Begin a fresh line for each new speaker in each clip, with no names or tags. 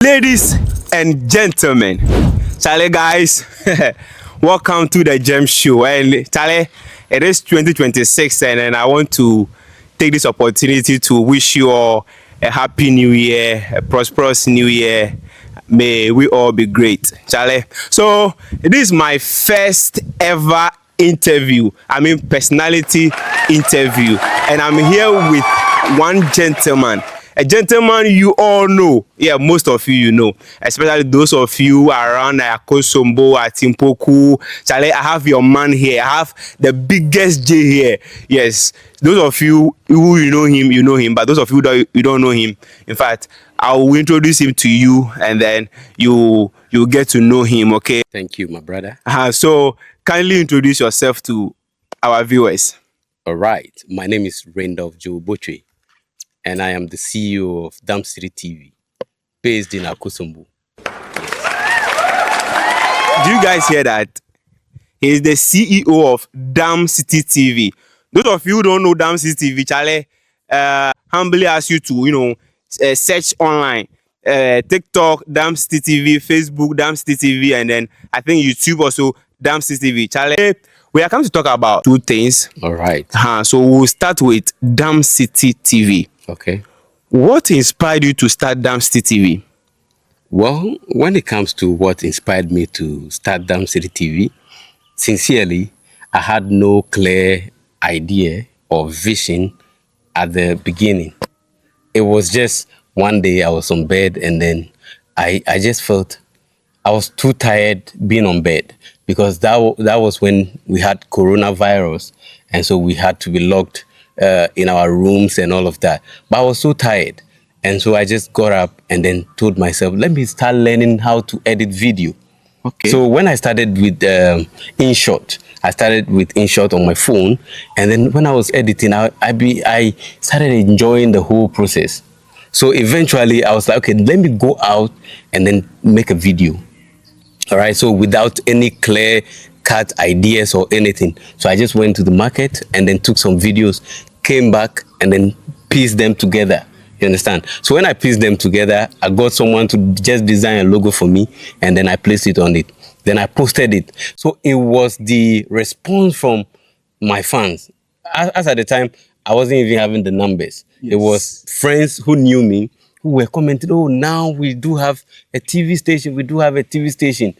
Ladies and gentlemen, Charlie guys, welcome to the Gem Show. And Charlie, it is 2026 and I want to take this opportunity to wish you all a happy new year, a prosperous new year. May we all be great, Charlie. So this is my first ever interview, personality interview, and I'm here with one gentleman. A gentleman you all know. Yeah, most of you know. Especially those of you around Akosombo, Atimpoku. Charlie, I have your man here. I have the biggest J here. Yes, those of you who you know him. But those of you that you don't know him, in fact, I will introduce him to you, and then you get to know him. Okay.
Thank you, my brother.
So kindly introduce yourself to our viewers.
All right. My name is Randolph Joe Boche, and I am the CEO of DAMCITY TV, based in Akosombo.
Do you guys hear that? He is the CEO of DAMCITY TV. Those of you who don't know DAMCITY TV, Charlie, humbly ask you to, search online. TikTok, DAMCITY TV, Facebook, DAMCITY TV, and then I think YouTube also, DAMCITY TV. Charlie, we are coming to talk about two things.
All right.
So we'll start with DAMCITY TV.
Okay.
What inspired you to start DAMCITY TV?
Well, when it comes to what inspired me to start DAMCITY TV, sincerely, I had no clear idea or vision at the beginning. It was just one day I was on bed, and then I just felt I was too tired being on bed, because that was when we had coronavirus, and so we had to be locked in our rooms and all of that. But I was so tired, and so I just got up and then told myself, let me start learning how to edit video.
Okay.
So when I started with InShot, I started with InShot on my phone, and then when I was editing, I started enjoying the whole process. So eventually I was like, okay, let me go out and then make a video. All right. So without any clear cut ideas or anything. So I just went to the market and then took some videos, came back and then pieced them together. You understand? So when I pieced them together, I got someone to just design a logo for me, and then I placed it on it. Then I posted it. So it was the response from my fans. As at the time, I wasn't even having the numbers. Yes. It was friends who knew me who were commenting, oh, now we do have a TV station. We do have a TV station.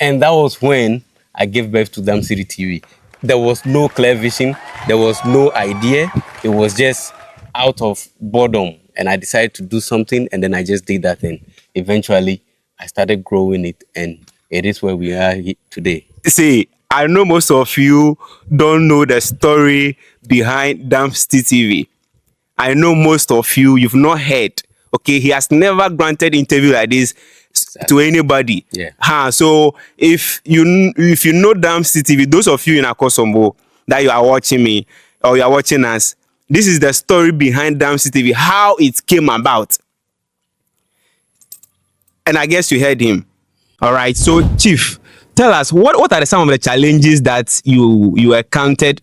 And that was when I gave birth to DAMCITY TV. There was no clear vision. There was no idea. It was just out of boredom. And I decided to do something, and then I just did that. And eventually, I started growing it, and it is where we are today.
See, I know most of you don't know the story behind DAMCITY TV. I know most of you've not heard. Okay, he has never granted interview like this to anybody.
Yeah.
So if you know DAMCITY TV, those of you in Akosombo that you are watching me or you are watching us, this is the story behind DAMCITY TV, how it came about. And I guess you heard him. All right. So, Chief, tell us what are some of the challenges that you encountered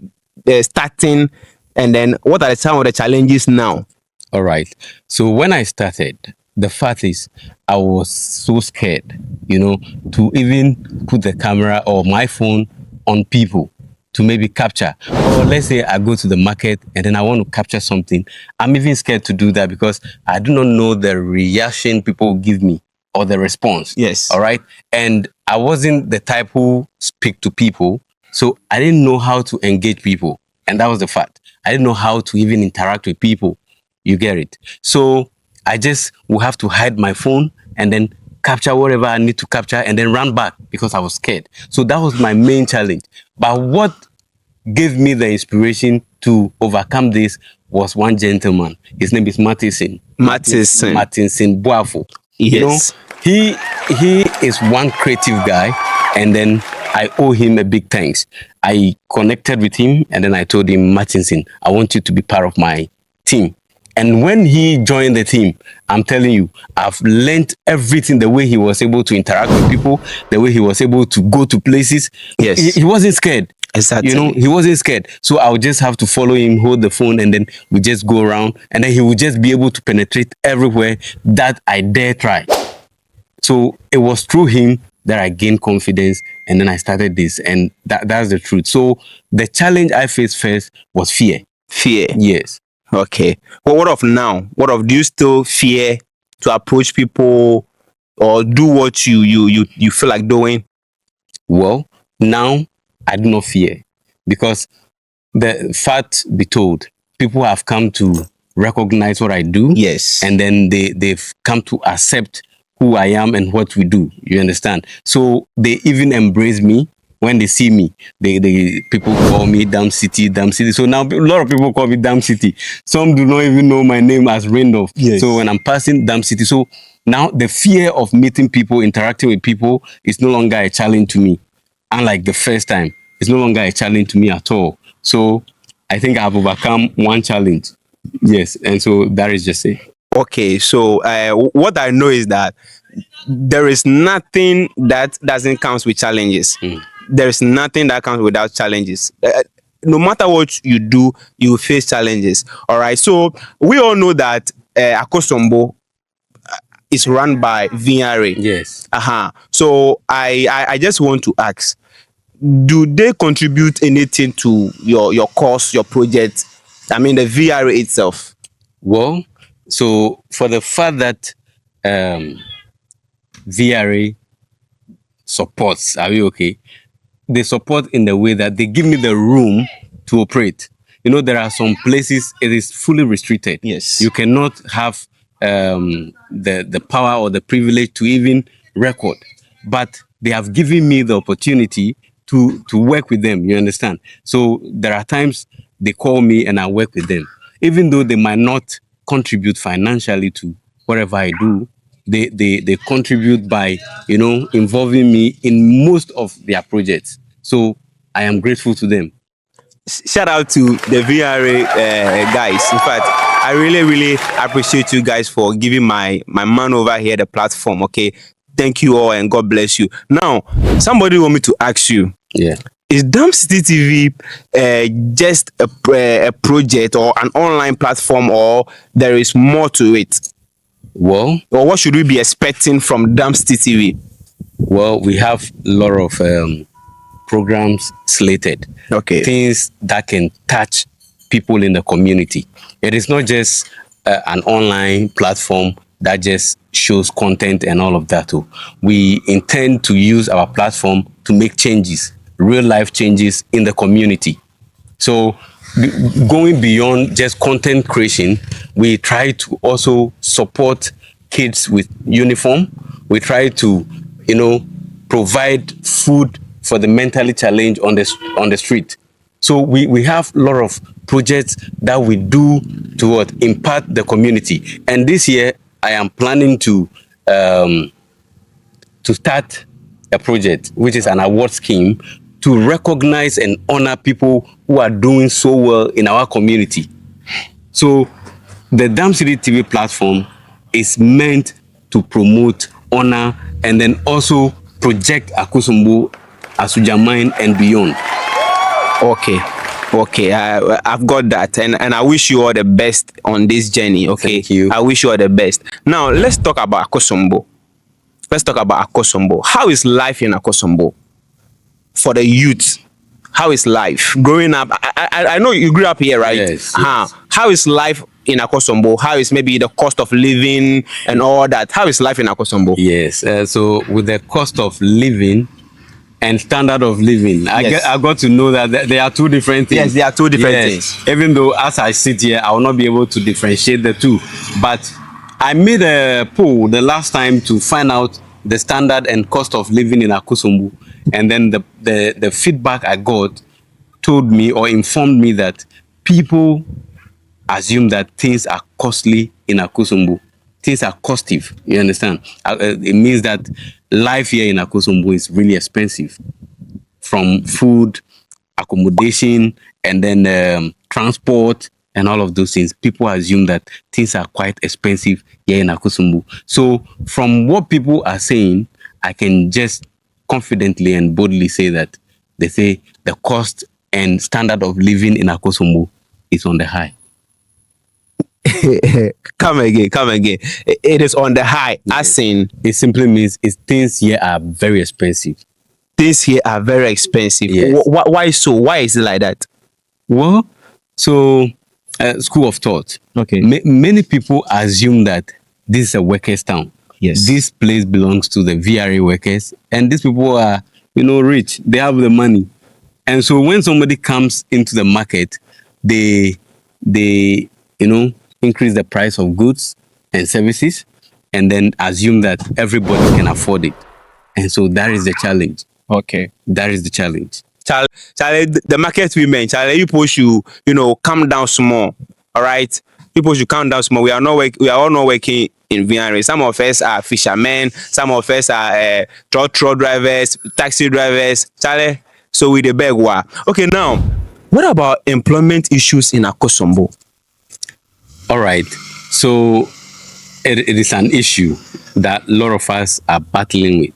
starting, and then what are some of the challenges now?
All right. So when I started, the fact is I was so scared, to even put the camera or my phone on people to maybe capture. Or let's say I go to the market and then I want to capture something. I'm even scared to do that because I do not know the reaction people will give me or the response.
Yes.
All right. And I wasn't the type who speak to people. So I didn't know how to engage people. And that was the fact. I didn't know how to even interact with people. You get it? So I just will have to hide my phone and then capture whatever I need to capture and then run back because I was scared. So that was my main challenge. But what gave me the inspiration to overcome this was one gentleman. His name is Martinson Boafo.
Yes.
He is one creative guy, and then I owe him a big thanks. I connected with him and then I told him, Martinson, I want you to be part of my team. And when he joined the team, I'm telling you, I've learned everything, the way he was able to interact with people, the way he was able to go to places.
Yes.
He wasn't scared.
Exactly.
He wasn't scared. So I would just have to follow him, hold the phone, and then we just go around. And then he would just be able to penetrate everywhere that I dare try. So it was through him that I gained confidence, and then I started this, and that's the truth. So the challenge I faced first was fear.
Fear.
Yes.
Okay. But what of now? What of, do you still fear to approach people or do what you feel like doing?
Well, now I do not fear, because the fact be told, people have come to recognize what I do.
Yes.
And then they've come to accept who I am and what we do. You understand? So they even embrace me when they see me. They people call me DAMCITY. So now a lot of people call me DAMCITY. Some do not even know my name as Randolph.
Yes.
So when I'm passing DAMCITY, so now the fear of meeting people, interacting with people is no longer a challenge to me. Unlike the first time, it's no longer a challenge to me at all. So I think I've overcome one challenge. Yes, and so that is just it.
Okay, so what I know is that there is nothing that doesn't come with challenges. There is nothing that comes without challenges. No matter what you do, you will face challenges. All right. So we all know that Akosombo is run by VRA.
Yes.
So I just want to ask, do they contribute anything to your course, your project? I mean, the VRA itself.
Well, so for the fact that VRA supports, are we okay? They support in the way that they give me the room to operate. You know, there are some places it is fully restricted.
Yes.
You cannot have the power or the privilege to even record. But they have given me the opportunity to work with them. You understand? So there are times they call me and I work with them. Even though they might not contribute financially to whatever I do, they contribute by, you know, involving me in most of their projects. So I am grateful to them.
Shout out to the VRA guys. In fact, I really appreciate you guys for giving my man over here the platform. Okay, thank you all and God bless you. Now, somebody want me to ask you.
Yeah.
Is DAMCITY TV just a project or an online platform, or there is more to it?
Well,
or what should we be expecting from DAMCITY TV?
Well, we have a lot of programs slated.
Okay.
Things that can touch people in the community. It is not just an online platform that just shows content and all of that too. We intend to use our platform to make changes, real life changes in the community. So going beyond just content creation, we try to also support kids with uniform. We try to, you know, provide food for the mentally challenged on the street. So we have a lot of projects that we do to impact the community. And this year, I am planning to start a project, which is an award scheme to recognize and honor people who are doing so well in our community. So the DAMCITY TV platform is meant to promote, honor, and then also project Akosombo, Asujaman, and beyond.
Okay, I've got that, and I wish you all the best on this journey. Okay,
thank you.
I wish you all the best. Now let's talk about Akosombo. How is life in Akosombo for the youth? How is life growing up? I know you grew up here, right?
Yes.
How is life in Akosombo? How is maybe the cost of living and all that? How is life in Akosombo?
Yes. So with the cost of living and standard of living,
Yes.
I got to know that there are two different things.
Yes, there are two different things.
Even though as I sit here, I will not be able to differentiate the two. But I made a poll the last time to find out the standard and cost of living in Akosombo. And then the feedback I got told me or informed me that people assume that things are costly in Akosombo. Things are costive, you understand? It means that life here in Akosombo is really expensive. From food, accommodation, and then transport, and all of those things. People assume that things are quite expensive here in Akosombo. So from what people are saying, I can just confidently and boldly say that they say the cost and standard of living in Akosombo is on the high.
Come again, come again. It is on the high. As in,
It simply means things here are very expensive.
things here are very expensive.
Yes.
Why so? Why is it like that?
Well, so school of thought.
Okay.
Many people assume that this is a workers' town.
Yes.
This place belongs to the VRA workers, and these people are, rich. They have the money, and so when somebody comes into the market, they increase the price of goods and services, and then assume that everybody can afford it, and so that is the challenge.
Okay.
That is the challenge.
Charlie, the market women, Charlie, you push calm down small. All right. People should calm down small. We are all not working in VRA. Some of us are fishermen, some of us are truck drivers, taxi drivers. Charlie, so we the beg wa. Okay, now, what about employment issues in Akosombo?
All right. So it is an issue that a lot of us are battling with.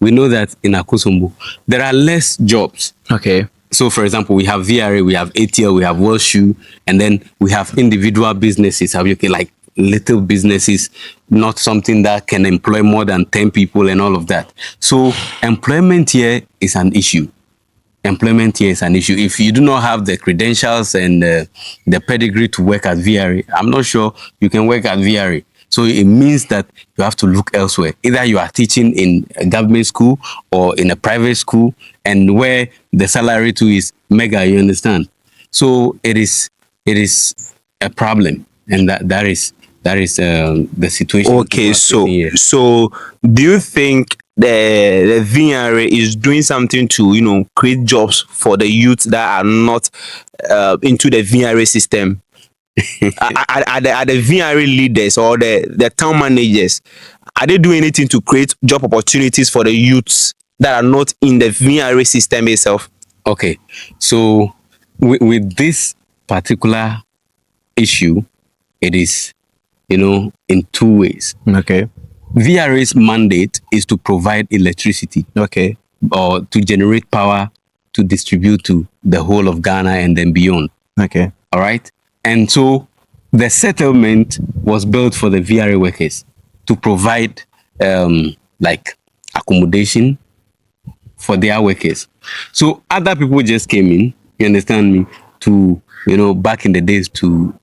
We know that in Akosombo, there are less jobs.
Okay.
So, for example, we have VRA, we have ATL, we have World Shoe, and then we have individual businesses, like little businesses, not something that can employ more than 10 people and all of that. So, employment here is an issue. Employment here is an issue. If you do not have the credentials and the pedigree to work at VRA, I'm not sure you can work at VRA. So it means that you have to look elsewhere. Either you are teaching in a government school or in a private school, and where the salary too is mega, you understand? So it is a problem, and that is the situation.
Okay, so do you think the VRA is doing something to create jobs for the youth that are not into the VRA system? are the VRA leaders or the town managers, are they doing anything to create job opportunities for the youths that are not in the VRA system itself?
Okay, so with this particular issue, it is in two ways.
Okay.
VRA's mandate is to provide electricity.
Okay.
Or to generate power to distribute to the whole of Ghana and then beyond.
Okay.
All right. And so the settlement was built for the VRA workers to provide like accommodation for their workers. So other people just came in, you understand me, to, back in the days to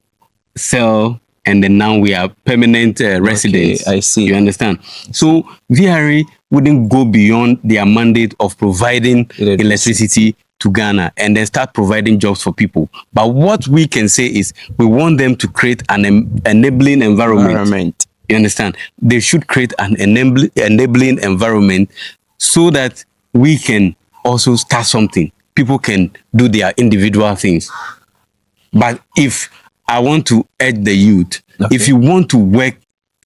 sell, and then now we are permanent residents.
Okay, I see.
You understand? So VRA wouldn't go beyond their mandate of providing electricity to Ghana and then start providing jobs for people. But what we can say is we want them to create an enabling environment. You understand? They should create an enabling environment so that we can also start something. People can do their individual things. But if I want to urge the youth, if you want to work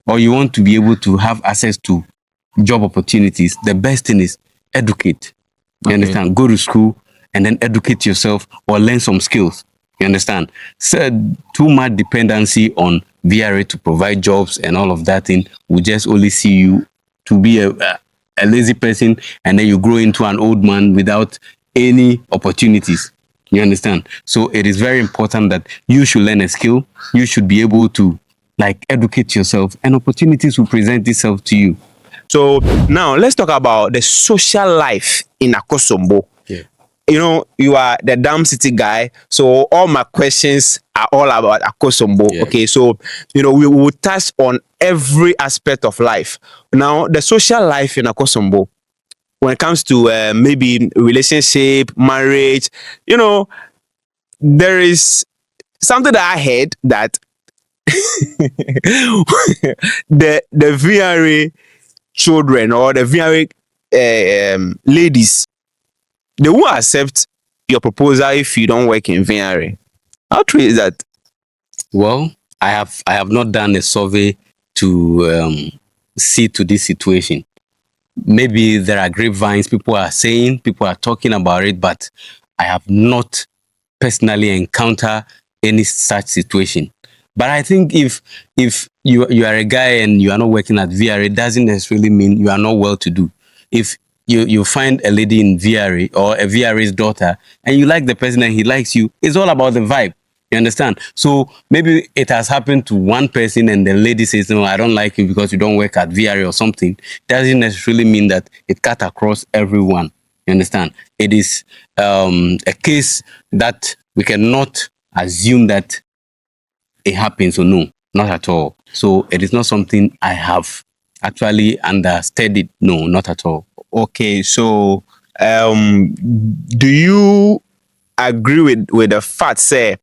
or you want to be able to have access to job opportunities, the best thing is educate. You understand? Go to school and then educate yourself or learn some skills. You understand? So too much dependency on VRA to provide jobs and all of that thing will just only see you to be a lazy person, and then you grow into an old man without any opportunities. You understand? So it is very important that you should learn a skill. You should be able to educate yourself, and opportunities will present itself to you.
So now let's talk about the social life in Akosombo.
Yeah.
You are the DAMCITY guy, so all my questions are all about Akosombo.
Yeah.
Okay, so we will touch on every aspect of life. Now, the social life in Akosombo, when it comes to maybe relationship, marriage, there is something that I heard that the VRA children or the VRA ladies, they won't accept your proposal if you don't work in VRA. How true is that?
Well, I have not done a survey to see to this situation. Maybe there are grapevines, people are saying, people are talking about it, but I have not personally encountered any such situation. But I think if you are a guy and you are not working at VRA, it doesn't necessarily mean you are not well to do. If you find a lady in VRA or a VRA's daughter and you like the person and he likes you, it's all about the vibe. You understand? So maybe it has happened to one person and the lady says, no, I don't like you because you don't work at VRA or something. Doesn't necessarily mean that it cut across everyone. You understand? It is a case that we cannot assume that it happens, or no, not at all. So it is not something I have actually understudied. No, not at all.
Okay, so do you agree with the fact say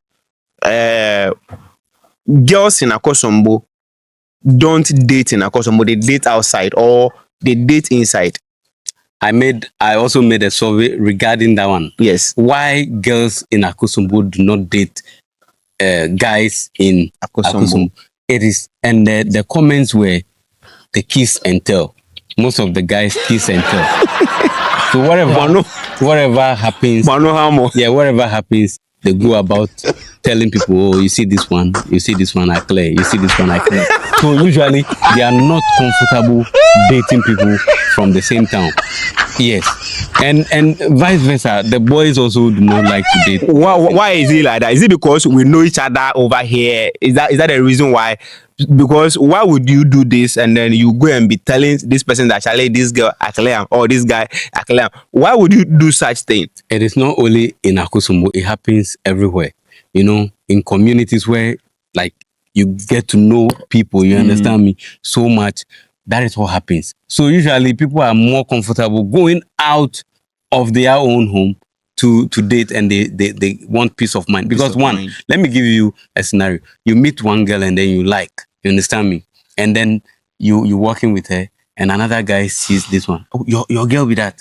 girls in Akosombo don't date in Akosombo, they date outside or they date inside?
I also made a survey regarding that one.
Yes.
Why girls in Akosombo do not date guys in Akosombo. It is, and the comments were the kiss and tell. Most of the guys kiss and tell. So whatever happens, yeah, whatever happens, they go about telling people, oh, you see this one, I clear, you see this one, I clear. So usually they are not comfortable dating people from the same town. Yes, and vice versa. The boys also do not like to date.
Why is it like that? Is it because we know each other over here? Is that the reason why? Because why would you do this and then you go and be telling this person that actually this girl Akleam or this guy Akleam? Why would you do such things?
It is not only in Akosombo, it happens everywhere. You know, in communities where like you get to know people, you understand me, so much. That is what happens. So usually people are more comfortable going out of their own home to date, and they want peace of mind. Because let me give you a scenario. You meet one girl and then you understand me? And then you working with her and another guy sees this one. Oh, your girl with that.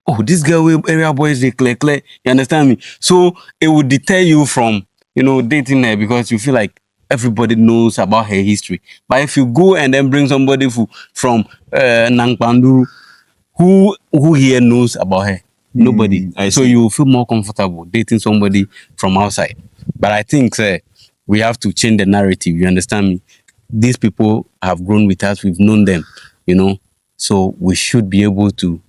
Oh, this girl with area boys, they clear. You understand me? So it would deter you from, dating her because you feel like everybody knows about her history. But if you go and then bring somebody from Nangpandu, who here knows about her? Nobody. So you feel more comfortable dating somebody from outside. But I think we have to change the narrative. You understand me? These people have grown with us. We've known them, so we should be able to,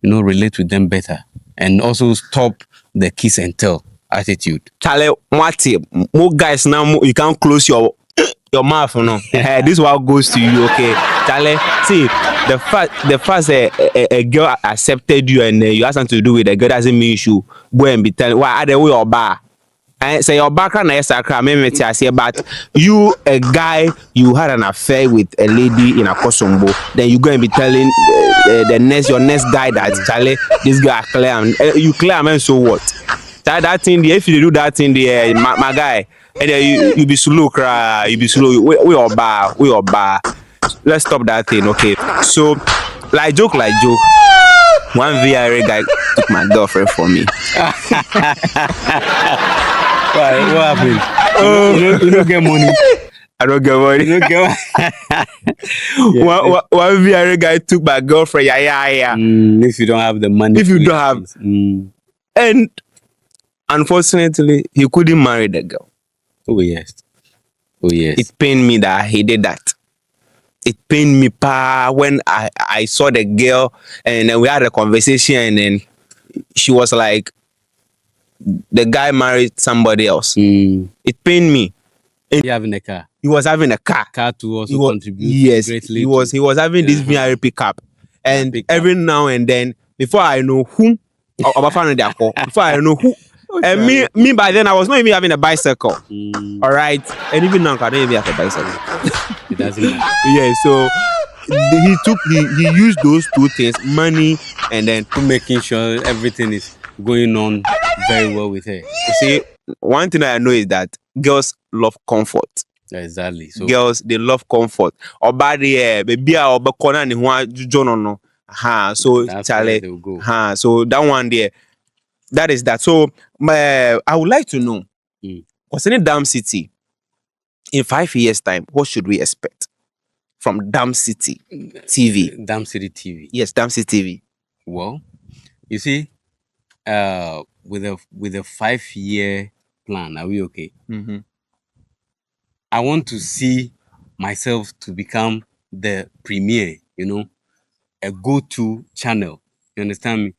relate with them better and also stop the kiss and tell attitude.
Charlie, more guys now, you can't close your mouth, no. This what goes to you, okay? Charlie, see, the fact that a girl accepted you and you have something to do with a girl doesn't mean you should go and be telling why are they way or bar. And say your background is but you a guy, you had an affair with a lady in Akosombo, then you go and be telling your next guy that Charlie, this guy claim you claim, and so what? That thing there, if you do that thing there, my guy, and then you be slow, cry, you be slow. We all bar. Let's stop that thing, okay? So, like joke. One VRA guy took my girlfriend for me.
Why? What happened? You don't get money.
I don't get money.
You don't get
one VRA guy took my girlfriend. Yeah.
If you don't have the money.
If you don't have. And unfortunately, he couldn't marry the girl.
Oh yes.
It pained me that he did that. It pained me when I saw the girl and then we had a conversation and then she was like, the guy married somebody else. It pained me.
He having a car.
He was having a car.
Car to also contribute.
Yes,
greatly
he was having this VRA pickup, and every now and then, before I know whom, before I know who. And me by then I was not even having a bicycle. All right, and even now I don't even have a bicycle.
It doesn't matter.
Yeah, so he used those two things, money and then
making sure everything is going on very well with her.
You see, one thing I know is that girls love comfort.
Exactly. So
girls, they love comfort. Baby, corner ni no. So Charlie, so that one there. That is that. So I would like to know, concerning DAMCITY, in 5 years' time, what should we expect from DAMCITY TV?
DAMCITY TV.
Yes, DAMCITY TV.
Well, you see, with a 5-year plan, are we okay? I want to see myself to become the premier, a go-to channel. You understand me?